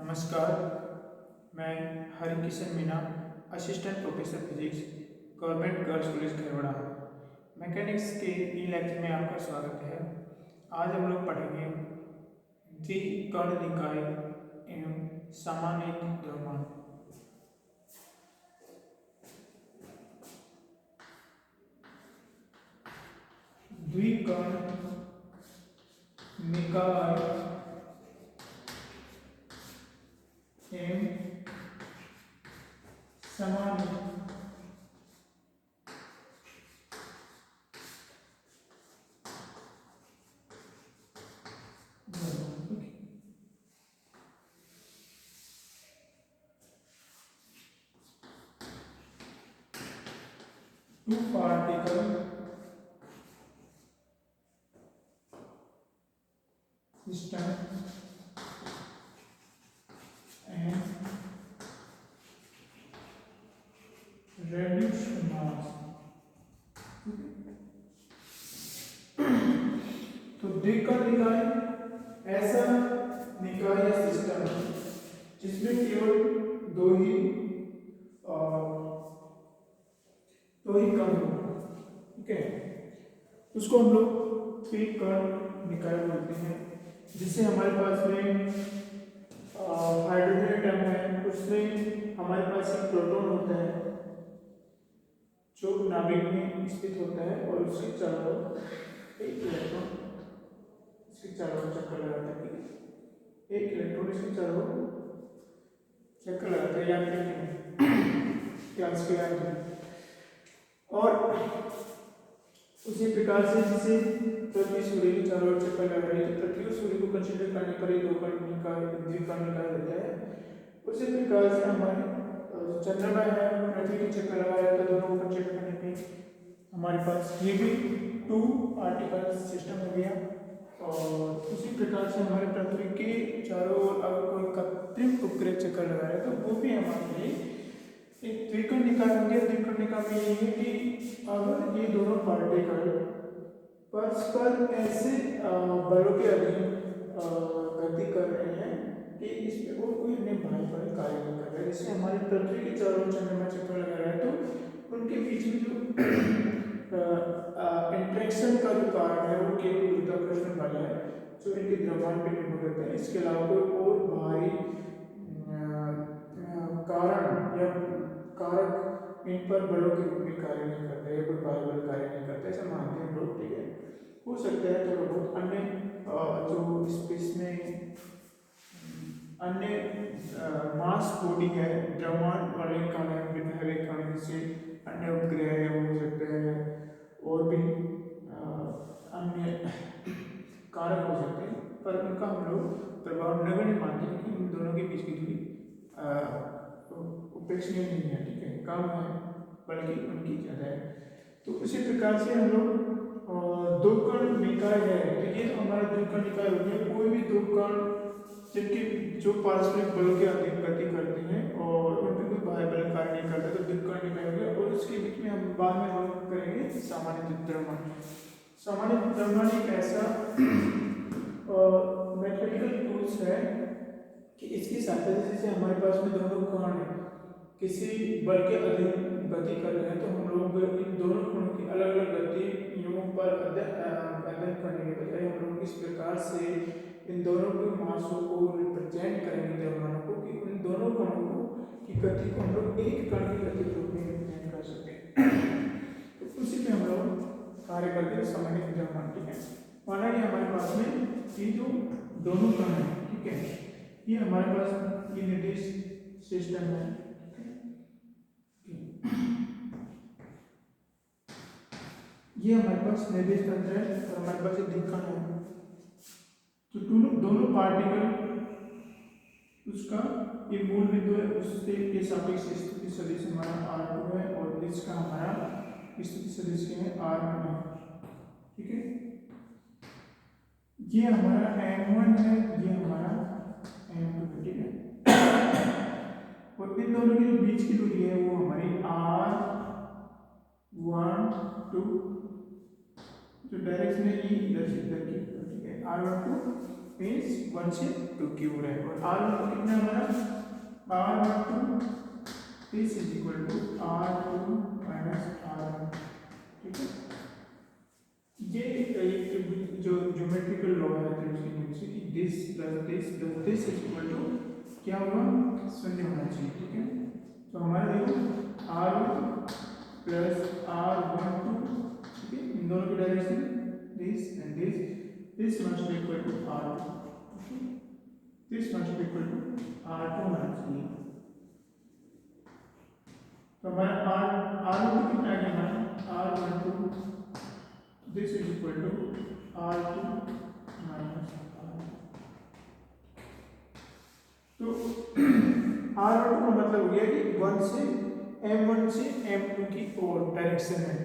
नमस्कार, मैं Harikishan Meena, assistant professor physics, government girls college Kharwada, mechanics के ई लेक्चर में आपका स्वागत है। आज हम लोग पढ़ेंगे द्विकर्ण निकाय एवं समानीत द्रव्यमान। द्विकर्ण निकाय एवं समानीत two particle system and reduced mass। तो द्विकर्ण निकाय ऐसा निकाय या सिस्टम जिसमें केवल दो ही कण हो, ठीक है, उसको हम लोग द्विकर्ण निकाय बोलते हैं। जिससे हमारे पास में हाइड्रोजन एटम है, उसमें हमारे पास एक प्रोटॉन होता है जो नाभिक में स्थित होता है और उसके चारों एक इलेक्ट्रॉन इसके चारों चक्कर लगाता है। एक इलेक्ट्रॉन इसके चारों चक्कर लगाता है, याद रखें क्लास के याद। और उसी प्रकार से जैसे पृथ्वी सूर्य के चारों ओर चक्कर लगा रही है, तो पृथ्वी और सूर्य को कंसीडर करने पर ही द्विकर्ण निकाय होता है। उसी प्रकार से हमारे चंद्रमा है, पृथ्वी के चक्कर लगा रहा है, तो दोनों को कंसीडर करने पे हमारे पास ये भी टू पार्टिकल सिस्टम हो गया। और उसी प्रकार से हमारे पृथ्वी के चारों ओर अगर कोई कृत्रिम उपग्रह चक्कर लगा रहा है तो वो भी हमारे लिए एक द्विकर्ण निकाय होंगे। द्विकर्ण निकाय में ये है कि अगर ये दोनों पार्टिकल परस्पर ऐसे बलों के अधीन गति कर रहे हैं कि इसमें वो कोई अन्य भारी बल कार्य नहीं कर रहा है। जैसे हमारी पृथ्वी के चारों ओर चंद्रमा चक्कर लगा रहा है तो उनके बीच में जो इंटरेक्शन का जो कारण है वो केवल गुरुत्वाकर्षण बल है जो इनके द्रव्यमान पर निर्भर करता है। इसके अलावा कोई और भारी कारण या कारक इन पर बलों के रूप में कार्य नहीं करता है, कोई भारी बल कार्य नहीं करता, ऐसा मानते हैं लोग, ठीक है। हो सकता है थोड़ा बहुत अन्य जो स्पेस में अन्य मास बॉडी है, द्रव्यमान वाले कण है, कण जैसे अन्य उपग्रह है, वो हो सकते हैं और भी अन्य कारक हो सकते हैं, पर उनका हम लोग प्रभाव नगण्य मानते हैं कि इन दोनों के बीच की दूरी उपेक्षणीय नहीं है, ठीक है, कम है, बल्कि उनकी ज़्यादा है। तो उसी प्रकार से हम लोग दो कण निकाय है, तो ये हमारा द्विकर्ण निकाय हो गया। कोई भी दो कण जिनके जो पारस्परिक बल के अधीन गति करते हैं और उन पर कोई बाह्य बल कार्य नहीं करता तो द्विकर्ण निकाय हो गया। और उसके बीच में हम बाद में हम करेंगे सामान्य द्रव्यमान। सामान्य द्रव्यमान एक ऐसा मैथमेटिकल टूल्स है कि इसकी सहायता से हमारे पास में दोनों कण किसी बल के अधीन गति कर रहे हैं तो हम लोग इन दोनों कणों की अलग अलग गतियों पर अध्ययन करने के बजाय हम लोग इस प्रकार से इन दोनों के मासों को रिप्रेजेंट करेंगे द्रव्यमानों को कि उन दोनों कणों की गति को हम लोग एक कण की गति के रूप में रिप्रेजेंट कर सकें। तो उसी पे हम लोग कार्य करते हैं सामान्य द्रव्यमान, ठीक है। माना कि हमारे पास में ये जो दोनों कण है, ठीक है, ये हमारे पास ये निर्देश सिस्टम है, ये हमारे पास निर्देश तंत्र है और हमारे पास एक द्विकर्ण है। तो दोनों पार्टिकल उसका ये मूल बिंदु है, उससे के सापेक्ष स्थिति सदिश हमारा r2 है और इसका हमारा स्थिति सदिश है r1 है, ठीक है। ये हमारा m1 है, ये हमारा m2 है, ठीक है। और इन दोनों के बीच की दूरी है वो हमारी r1 2 जो डायरेक्शन है ये इधर से इधर की, ठीक है, r1 2 मीन्स 1 से 2 की ओर है। और R12 कितना है हमारा, R12 this is equal to R2 minus R1, ठीक है। ये एक जो ज्योमेट्रिकल लॉ है कि this plus this is equal to क्या होगा, शून्य होना चाहिए, ठीक है। तो हमारा देखो R1 प्लस R12, ठीक है, इन दोनों की direction this and this must be equal to R2, okay, this must be equal to R2 होना चाहिए। तो हमारा R12 कितना आ गया, R12 this is equal to R2 minus R1। तो R12 का मतलब हो गया कि 1 से M1 से M2 की ओर डायरेक्शन है।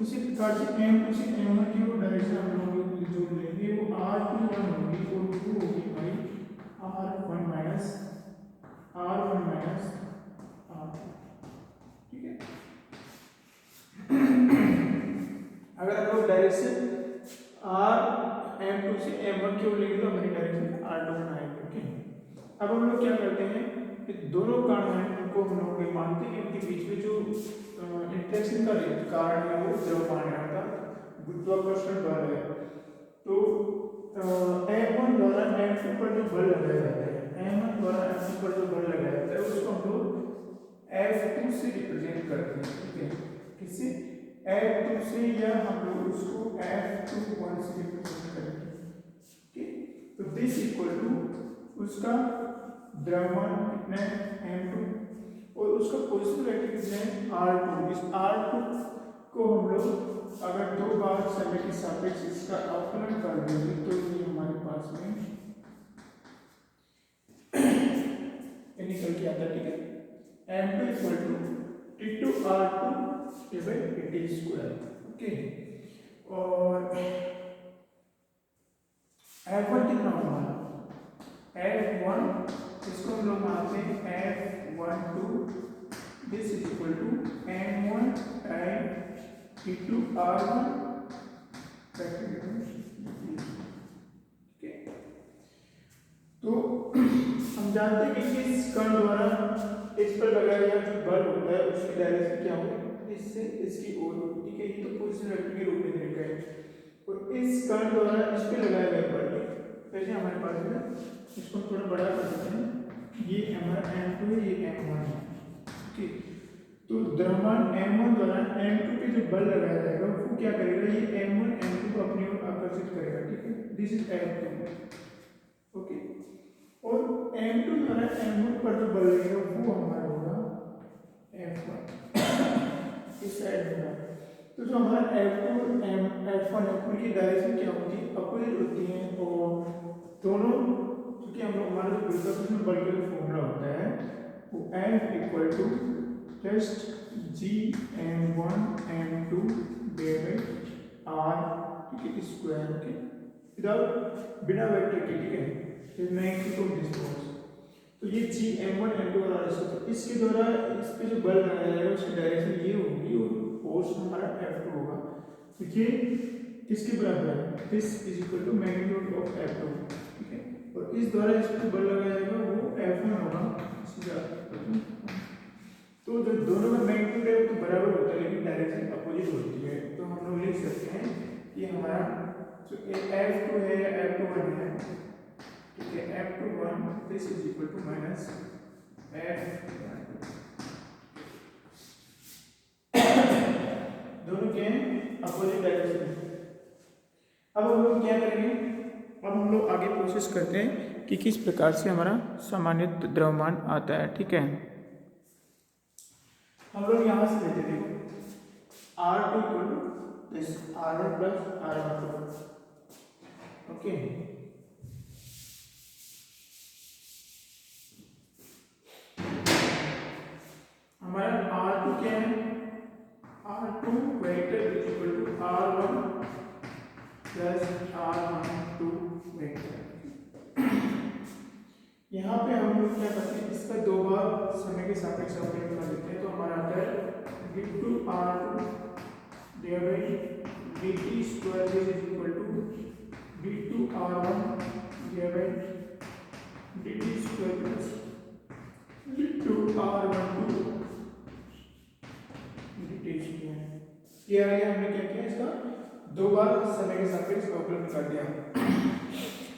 उसी प्रकार से M2 से M1 की ओर डायरेक्शन हम लोग जो लेंगे वो R21 होगी और 2 होगी भाई R1 माइनस R2, ठीक है। अगर हम लोग डायरेक्शन M2 से M1 की ओर लेंगे तो हमारी डायरेक्शन R2 आएगी, ओके। अब हम लोग क्या करते हैं कि दोनों कारण को हम लोग मानते हैं कि बीच में जो इंटरेक्शन का कारण है वो द्रव्यमान है, अर्थात गुरुत्वाकर्षण बल है। तो M1 द्वारा M2 पर जो बल लगाया जाता है, M1 द्वारा M2 पर जो बल लगाया जाता है उसको हम लोग F2 से रिप्रेजेंट करते हैं, ठीक है। किससे, F2 से, या हम लोग उसको F21 से रिप्रेजेंट करेंगे, ठीक। तो दिस इक्वल टू उसका द्रव्यमान कितना है M2 और उसका पोजिशन वेक्टर कितना है R2। इस R2 को हम लोग अगर दो बार समय के सापेक्ष इसका अवकलन कर देंगे तो ये हमारे पास में निकल के आता है, ठीक है। M2 equal to T2 R2 divide T square, okay. और F1 कितना होगा, F1 इसको हम लोग मानते हैं F12 this is equal to M1 time T2 R1, ठीक। तो हम जानते हैं कि इस कण द्वारा इस पर लगाया गया जो बल होता है उसकी डायरेक्शन क्या होगी, इससे इसकी ओर होगी, ठीक है। ये तो पोजीशन वेक्टर के रूप में दे रखा है। और इस कण द्वारा इस पे लगाया गया बल वैसे हमारे पास है, इसको थोड़ा बड़ा कर देते हैं, ये हमारा M2 है, ये M1 है, ठीक। तो द्रव्यमान M1 द्वारा M2 पे जो बल लगाया जाएगा वो क्या करेगा, ये M1 M2 को अपनी ओर आकर्षित करेगा, ठीक है। This is F2, okay. और M2 द्वारा M1 पर जो बल लगेगा वो हमारा होगा F1 इस साइड होगा। तो जो हमारा F2 F1 है उनकी डायरेक्शन क्या होती है, अपोजिट होती है। और दोनों क्योंकि हम लोग हमारा जो गुरुत्वाकर्षण बल का जो फॉर्मूला होता है वो F equal to just G(m1 m2) divide R, ठीक है, स्क्वायर, ओके, विदाउट बिना वेक्टर के, ठीक है। फिर मैग्नीट्यूड ऑफ दिस फोर्स, तो ये G(m1 m2) और R, तो इसके द्वारा इस पे जो बल लगाया जाएगा उसकी डायरेक्शन ये होगी और फोर्स हमारा F2 होगा। तो ये किसके बराबर है, this is equal to magnitude of F2, ठीक है। और इस द्वारा इस पे बल लगाया जाएगा वो F1 होगा, तो जो दोनों का मैग्नीट्यूड है वो तो बराबर होता है लेकिन डायरेक्शन अपोजिट होती है। तो हम लोग लिख सकते हैं कि हमारा जो F2 है या F21 है, ठीक है, F21 this is equal to minus F1, दोनों के अपोजिट डायरेक्शन। अब हम लोग क्या करेंगे, अब हम लोग आगे प्रोसेस करते हैं कि किस प्रकार से हमारा सामान्य द्रव्यमान आता है, ठीक है। हम लोग यहाँ से लेते देखो R2 equal to this R1 plus R12, okay. हमारा R2 क्या है, R2 vector is equal to R1 plus R12 vector. यहाँ पे हम लोग क्या करते हैं, इसका दो बार समय के सापेक्ष अवकलन कर देते हैं तो हमारा आता है v2 R2 divide dt square is equal to v2 R1 divide R12 dt square. ये आ गया, हमने क्या किया इसका दो बार समय के सापेक्ष अवकलन कर दिया।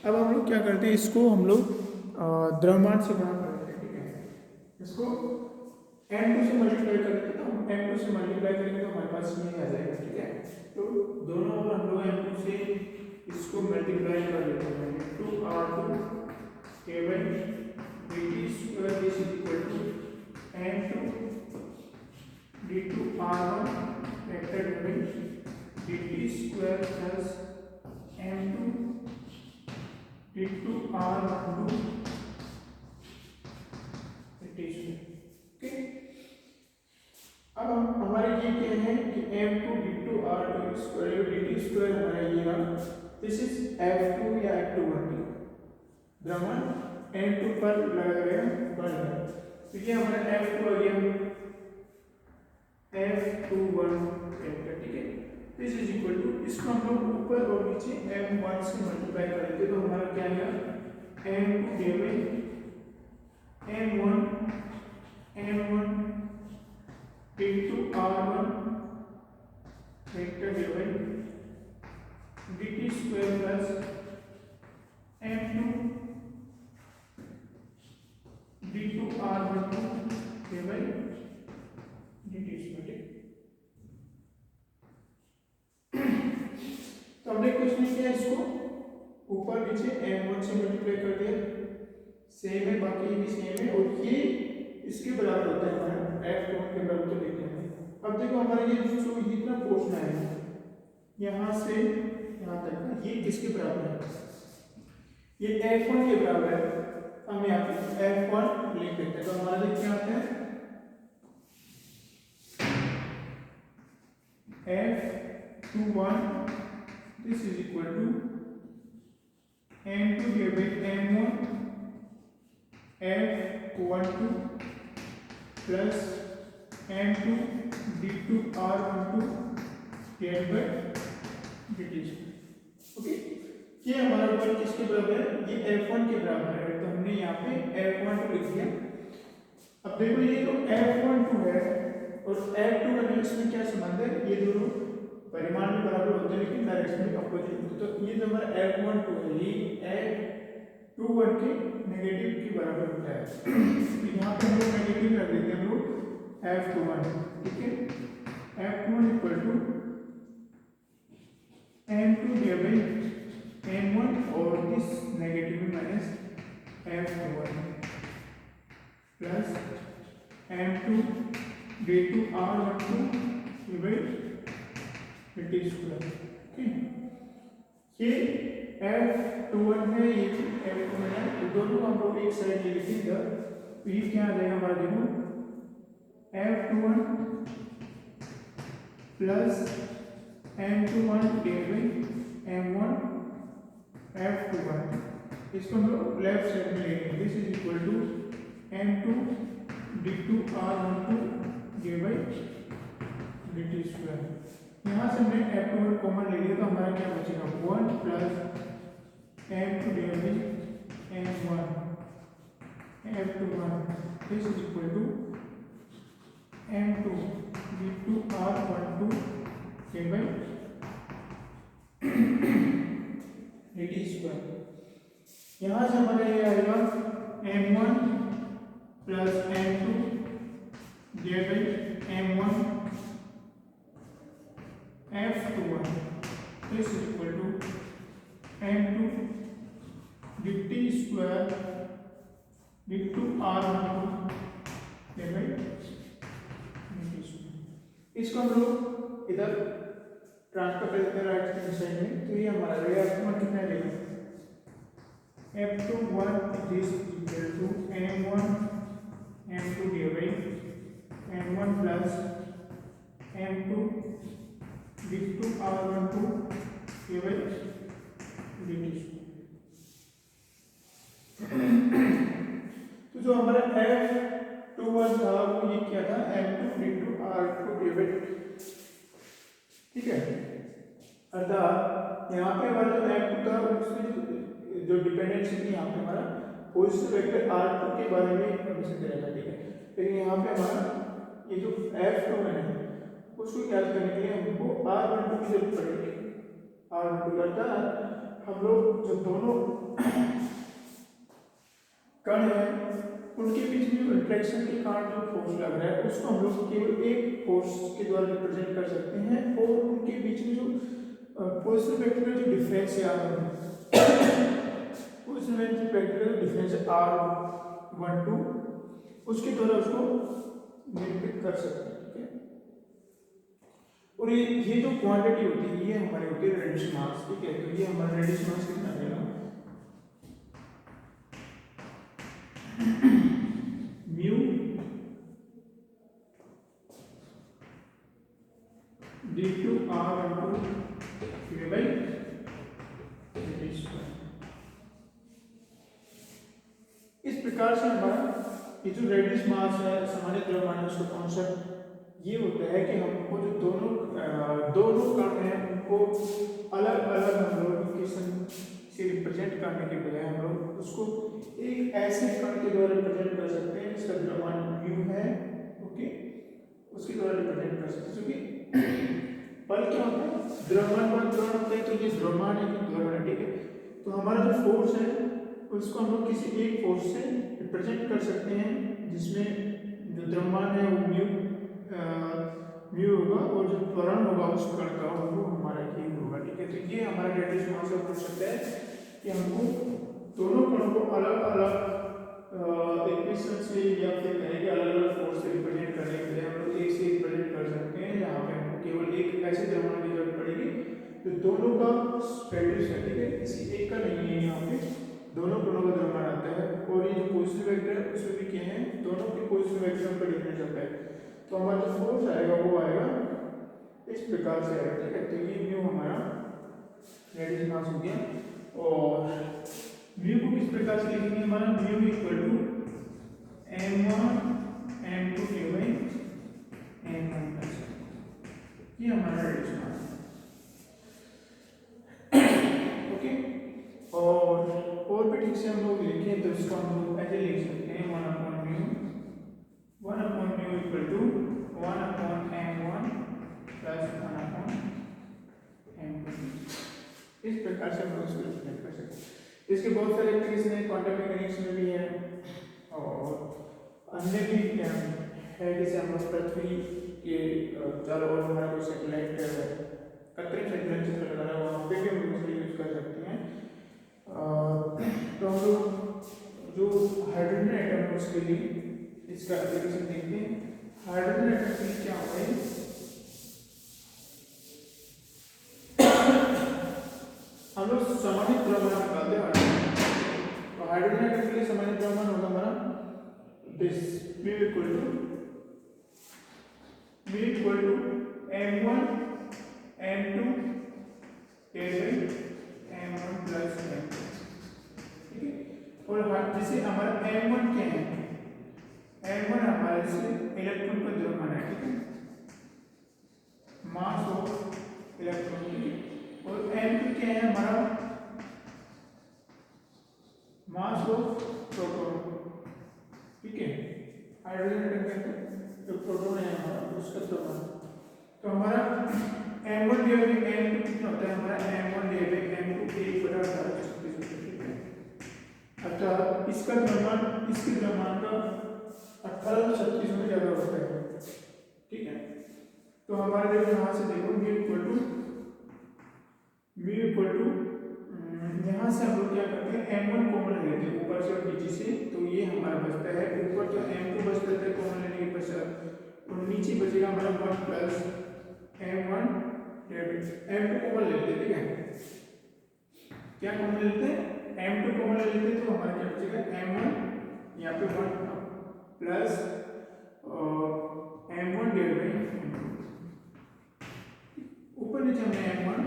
अब हम लोग क्या करते हैं, इसको हम लोग द्रव्यमान से गुणा कर देते हैं, ठीक है। इसको m2 से मल्टीप्लाई कर देते हैं, तो हम m2 से मल्टीप्लाई करेंगे तो हमारे पास ये आ जाएगा, ठीक है। तो दोनों ओर हम लोग m2 से इसको मल्टीप्लाई कर देते हैं, 2r2 केवल dt square is equal to m2 d2r1 vector dt square plus m2 d2r12 dt square, okay. अब हमारे ये क्या है कि m2 d2r2 square dt square हमारा ये रहा, दिस इज f2 या f2 द्रव्यमान m2 पर लगा गया बल है, तो ये हमारा f2 आ गया f21 वेक्टर, ठीक है। दिस इज इक्वल टू, इसको हम लोग ऊपर और नीचे m1 से मल्टीप्लाई कर देते तो हमारा क्या आएगा m2 केवल m1 into r1 वेक्टर केवल dt square plus m2 d2r12 केवल dt स्क्वायर। तो हमने कुछ नहीं किया, इसको ऊपर नीचे m1 से मल्टीप्लाई कर दिया, सेम है, बाकी भी सेम है, और ये इसके बराबर होता है हमारा f1 के बराबर, तो लिखते हैं। अब देखो हमारा ये जो इतना पोर्शन है यहाँ से यहाँ तक का, ये किसके बराबर है, ये f1 के बराबर है। हम यहाँ पे f1 लिख देते हैं, तो हमारा ये क्या आता है f21, this is equal to m2 divided by m1 f12 plus m2 d2r12 divided by dt, okay. ये हमारा बल किसके बराबर है, ये f1 के बराबर है, तो हमने यहाँ पे f12 लिख दिया। अब देखो ये जो f12 है और f2 का इसमें क्या संबंध है, ये दोनों परिमाण में बराबर होते हैं लेकिन डायरेक्शन में अपोजिट होते हैं, तो ये जो हमारा f12 है ये f21 के नेगेटिव के बराबर होता है। तो यहाँ पे हम लोग नेगेटिव रख देते हैं, हम लोग f21, ठीक है। f21 equal to m2 divide m1 और दिस नेगेटिव में minus f21 plus m2 d2r12 divide dt square, ठीक। ये f21 है, ये f21 है, तो दोनों हम लोग एक साइड ले लिखेंगे, तो ये क्या आ जाएगा हमारा, देखो f21 plus m21 divide m1 f21, इसको हम लोग लेफ्ट साइड में लेंगे, this is equal to m2 d2r12 divide dt square. यहाँ से हमने f21 कॉमन ले लिया, तो हमारा क्या बचेगा 1 plus m2 divide m1 f21, this is equal to m2 d2r12 divide dt square. यहाँ से हमारा ये आएगा m1 plus m2 divide m1 f21, this is equal to m2 dt square d2r12 divide dt square. इसको हम लोग इधर transfer कर देते हैं राइट हैंड साइड में, तो ये हमारा रहेगा f1 कितना रहेगा f21 is equal to m1 m2 divide m1 plus m2 d2r12 केवल dt। तो जो हमारा f21 था वो ये क्या था m2 d2r2 केवल, ठीक है। अर्थात यहाँ पे हमारा जो f2 था उसमें जो डिपेंडेंसी थी यहाँ पे हमारा पॉजिटिव वेक्टर r2 के बारे में कंसीडर करेगा, ठीक है। लेकिन यहाँ पे हमारा ये जो F2 है उसको याद करने के लिए हमको R12 की जरूरत पड़ेगी। R12 अर्थात हम लोग जो दोनों कण है उनके बीच में जो इंट्रैक्शन के कारण जो फोर्स लग रहा है उसको हम लोग केवल एक फोर्स के द्वारा रिप्रेजेंट कर सकते हैं, और उनके बीच में जो पोजिशन वेक्टर जो डिफरेंस है पोजिशन वेक्टर जो डिफरेंस है R12 उसके द्वारा उसको निरूपित कर सकते हैं। ठीक है, और ये जो क्वांटिटी होती है ये हमारी होती है रेडियस मास। ठीक है, तो ये हमारा रेडियस मास कितना रहेगा mu d2r12 divide by radius. इस प्रकार से हमारा ये जो रेडियस मास है सामान्य द्रव्यमान उसका कॉन्सेप्ट ये होता है कि हमको जो दोनों कण हैं उनको अलग अलग हम लोग इक्वेशन से रिप्रेजेंट करने के बजाय हम लोग उसको एक ऐसे कण के द्वारा रिप्रेजेंट कर सकते हैं जिसका द्रव्यमान म्यू है। ओके, उसके द्वारा रिप्रेजेंट कर सकते हैं, क्योंकि बल क्या होता है द्रव्यमान पर त्वरण होता है, तो ये द्रव्यमान है कि त्वरण है। ठीक है, तो हमारा जो फोर्स है उसको हम लोग किसी एक फोर्स से रिप्रेजेंट कर सकते हैं जिसमें जो द्रव्यमान है वो म्यू होगा और जो त्वरण होगा उस कण का वो हमारा ये होगा। ठीक है, तो ये हमारा रेडियस मास का कॉन्सेप्ट है कि हमको दोनों कणों को अलग अलग इक्वेशन से या फिर कहेंगे अलग अलग फोर्स से रिप्रेजेंट करने के लिए हम लोग एक से रिप्रेजेंट कर सकते हैं, जहाँ पे हमको केवल एक ऐसे द्रव्यमान की जरूरत पड़ेगी तो दोनों का रेडियस है। ठीक है, किसी एक का नहीं है, यहाँ पे दोनों कणों का द्रव्यमान आता है, और ये जो पोजिशन वेक्टर है उसमें भी क्या है दोनों के पोजिशन वेक्टर पर डिफरेंस आता है, तो हमारा जो फोर्स आएगा वो आएगा इस प्रकार से आएगा। ठीक है, तो ये म्यू हमारा रेडियस मास हो गया, और म्यू को किस प्रकार से लिखेंगे हमारा mu equal to m1 m2 divide m1 plus ये हमारा रेडियस मास। ओके, और भी ठीक से हम लोग लिखें तो इसको हम लोग ऐसे लिख सकते हैं 1/μ equal to 1/m1 plus 1/m2। इस प्रकार से हम लोग इसको रिप्रेजेंट कर सकते हैं। इसके बहुत सारे एप्लीकेशन है, क्वांटम मैकेनिक्स में भी है और अन्य भी है, जैसे हम लोग पृथ्वी के चारों ओर हमारा कोई सैटेलाइट कृत्रिम सैटेलाइट चित्र लगा रहा है वहाँ पे भी हम इसको यूज कर सकते हैं। तो हम लोग जो हाइड्रोजन एटम है उसके लिए इसका एप्लीकेशन देखते हैं। हाइड्रोजन एटम के लिए क्या होता है, हम लोग सामान्य द्रव्यमान निकालते हैं। तो हाइड्रोजन एटम के लिए सामान्य द्रव्यमान होगा हमारा this mu equal to m1 m2 divide m1 plus m2। ठीक है, और जैसे हमारा m1 क्या है, m1 हमारे से इलेक्ट्रॉन का द्रव्यमान है। ठीक है, मास ऑफ इलेक्ट्रॉन, और m2 क्या है हमारा मास ऑफ प्रोटॉन। ठीक है, हाइड्रोजन एटम का जो प्रोटॉन है हमारा उसका द्रव्यमान, तो हमारा m1 डिवाइड बाय m2 कितना होता है हमारा m1 डिवाइड बाय m2 1/1836 है। अर्थात इसका द्रव्यमान इसके द्रव्यमान का 1836 में ज्यादा होता है। ठीक है, तो हमारे देखो यहाँ से देखो म्यू इक्वल टू यहाँ से हम लोग क्या करते हैं m1 कॉमन लेते हैं ऊपर से और नीचे से, तो ये हमारा बचता है ऊपर तो m2 बचता है कॉमन लेने के पश्चात, और नीचे बचेगा हमारा 1 प्लस m1 m2 कॉमन लेते हैं। ठीक है, क्या कॉमन लेते हैं m2 कॉमन ले लेते हैं, तो हमारा क्या बचेगा m1 यहाँ पे 1 प्लस m1 डिवाइड बाय ऊपर नीचे हमने m1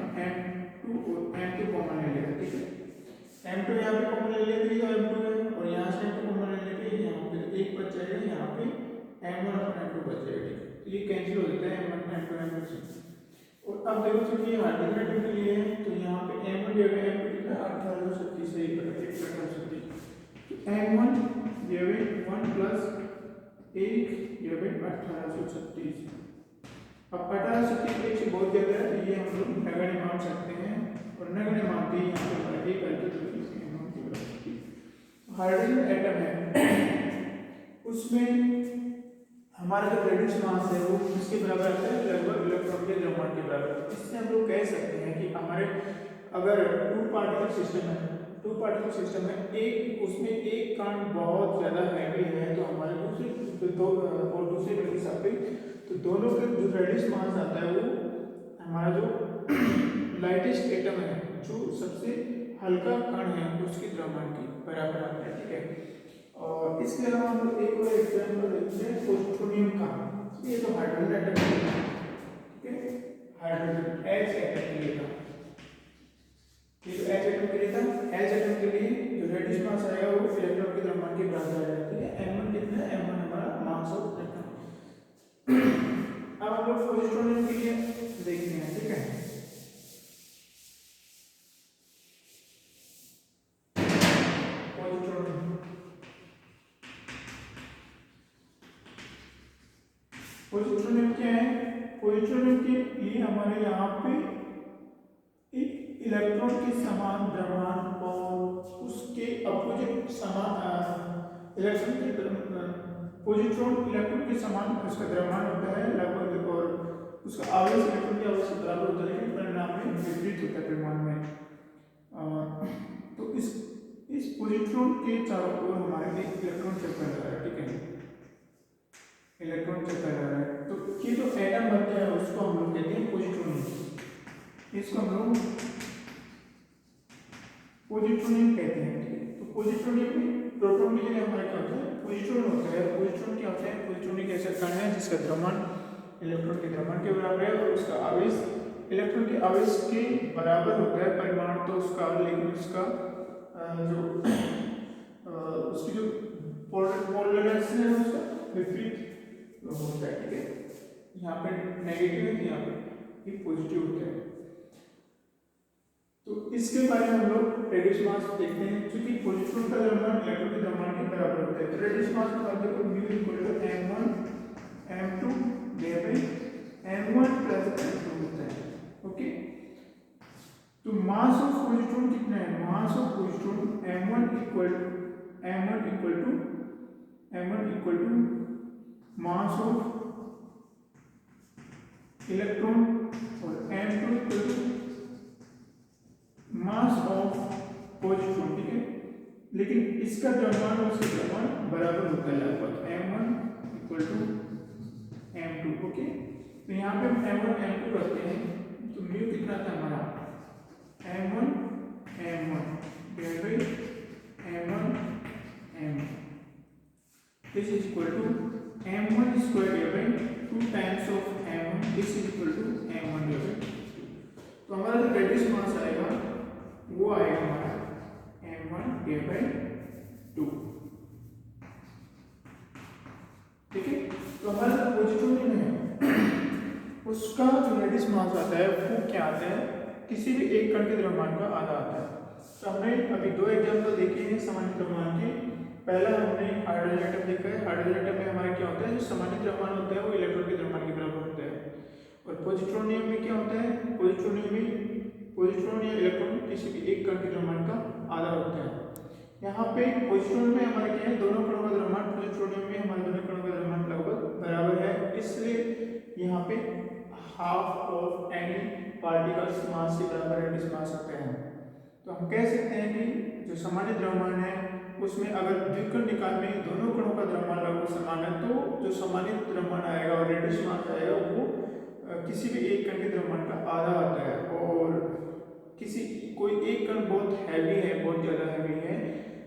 m2 कॉमन ले लिया। ठीक है, m2 यहाँ पे कॉमन ले लेते हैं तो m2 है, और यहाँ से m2 कॉमन ले लेते हैं यहाँ पे एक बच जाएगा, यहाँ पे m1 और m2 बच जाएगा। ठीक है, तो ये कैंसिल हो जाता है m1 m2 m2। और अब देखो चूंकि हाइड्रोजन एटम के लिए है तो यहाँ पे m1 डिवाइड बाय m2 कितना 1836 से 1/1836, तो m1 डिवाइड 1 प्लस 1 डिवाइड 1836। अब 1836 एक से बहुत ज़्यादा है, तो ये हम लोग नगण्य मान सकते हैं, और नगण्य मानते ही यहाँ पे हमारा एक हाइड्रोजन एटम है उसमें हमारा जो रेडियस मास है वो किसके बराबर आता है, लगभग इलेक्ट्रॉन के द्रव्यमान के बराबर। इससे हम लोग कह सकते हैं कि हमारे अगर टू पार्टिकल सिस्टम है, एक उसमें एक कण बहुत ज़्यादा हैवी है, तो हमारे दूसरे कण के सापेक्ष तो दोनों के जो रेडियस मास आता है वो हमारा जो लाइटेस्ट एटम है, जो सबसे हल्का कण है, उसके द्रव्यमान के बराबर आता है। ठीक है, और इसके अलावा हम लोग एक और एग्जांपल देखते हैं पोस्टोनियम का। ये तो हाइड्रोजन एटम है, ठीक है, हाइड्रोजन H एटम के लिए था, ये तो H एटम के लिए था। H एटम के लिए जो रेडियस मास आएगा वो इलेक्ट्रॉन के द्रव्यमान के बराबर आएगा। ठीक है, m1 कितना है, m1 हमारा मास ऑफ एटम। अब हम लोग पोस्टोनियम के लिए देखते हैं। ठीक है, पोजिट्रोनियम क्या है, पोजिट्रोनियम के लिए हमारे यहाँ पे एक इलेक्ट्रॉन के समान द्रव्यमान और उसके अपोजिट समान इलेक्ट्रॉन के समान उसका द्रव्यमान होता है लगभग, और उसका आवेश इलेक्ट्रॉन के आवेश के बराबर होता है, लेकिन परिणाम में विपरीत होता है परिमाण में। तो इस पोजिट्रॉन के चारों ओर हमारे एक इलेक्ट्रॉन चक्कर लगा है। ठीक है, इलेक्ट्रॉन चक्कर लगा है, तो ये जो एटम बनता है उसको हम लोग कहते हैं पोजिट्रोनियम। इसको हम लोग पोजिट्रोनियम कहते हैं। ठीक है, तो पोजिट्रोनियम में प्रोटॉन की जगह हमारा क्या होता है, पोजिट्रॉन होता है। पोजिट्रॉन क्या होता है, पोजिट्रॉन एक ऐसा कण है जिसका द्रव्यमान इलेक्ट्रॉन के द्रव्यमान के बराबर है, और उसका आवेश इलेक्ट्रॉन के आवेश के बराबर होता है परिमाण तो उसका, लेकिन उसका उसकी जो पोलराइजेशन है उसका विपरीत होता है। ठीक है, यहाँ पे नेगेटिव है, यहाँ पे पॉजिटिव होता है। तो इसके बारे में हम लोग रेडियस मास देखते हैं, क्योंकि पोजिट्रॉन का द्रव्यमान इलेक्ट्रॉन के द्रव्यमान के बराबर होता है। तो रेडियस मास का मतलब है mu equal to m1 m2 m1 plus m2 होता है। ओके, तो मास ऑफ पोजिट्रॉन कितना है, mass of positron m1 equal to mass of electron और m2 equal to mass of positron. ठीक है, लेकिन इसका द्रव्यमान और उसका द्रव्यमान बराबर होता है लगभग m1 equal to m2। Okay, तो यहाँ पे हम m1 m2 रखते हैं, तो म्यू कितना था हमारा m1 divide by m1 this is equal to m1 square divide by 2 times of m1, this is equal to m1 divide by 2। तो हमारा जो रेडियस मास आएगा वो आएगा हमारा m1 डिवाइड बाई 2। ठीक है, तो हमारा जो पोजिट्रोनियम है उसका जो रेडियस मास आता है वो क्या आता है, किसी भी एक कण के द्रव्यमान का आधा आता है। तो हमने अभी दो एग्जांपल देखे हैं सामान्य द्रव्यमान के। पहला हमने हाइड्रोजन एटम देखा है, हाइड्रोजन एटम में हमारा क्या होता है, जो सामान्य द्रव्यमान होता है वो इलेक्ट्रॉन के द्रव्यमान के बराबर होता है। और पोजिट्रोनियम में क्या होता है, पोजिट्रॉन या इलेक्ट्रॉन किसी भी एक कण के द्रव्यमान का आधा होता है। यहाँ पे पोजिट्रॉन में हमारे क्या है, दोनों कणों का द्रव्यमान, पोजिट्रोनियम में हमारे दोनों कणों का द्रव्यमान लगभग बराबर है, इसलिए यहाँ पे हाफ ऑफ एनी पार्टिकल्स मास के बराबर रेडियस मास होते हैं। तो हम कह सकते हैं कि जो सामान्य द्रव्यमान है उसमें अगर द्विकण निकाल में दोनों कणों का द्रव्यमान लगभग समान है, तो जो सामान्य द्रव्यमान आएगा और रेडियस मास आएगा वो किसी भी एक कण के द्रव्यमान का आधा आता है। और कोई एक कण बहुत हैवी है, बहुत ज़्यादा हैवी है,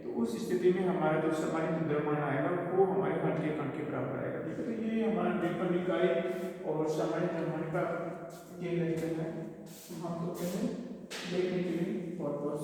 तो उस स्थिति में हमारा जो सामान्य द्रव्यमान आएगा वो हमारे हल्के कण के बराबर आएगा। ठीक है, तो ये हमारा द्विकण निकाय और सामान्य द्रव्यमान का ये लेक्चर है। हम तो कहते हैं देखने के लिए बहुत बहुत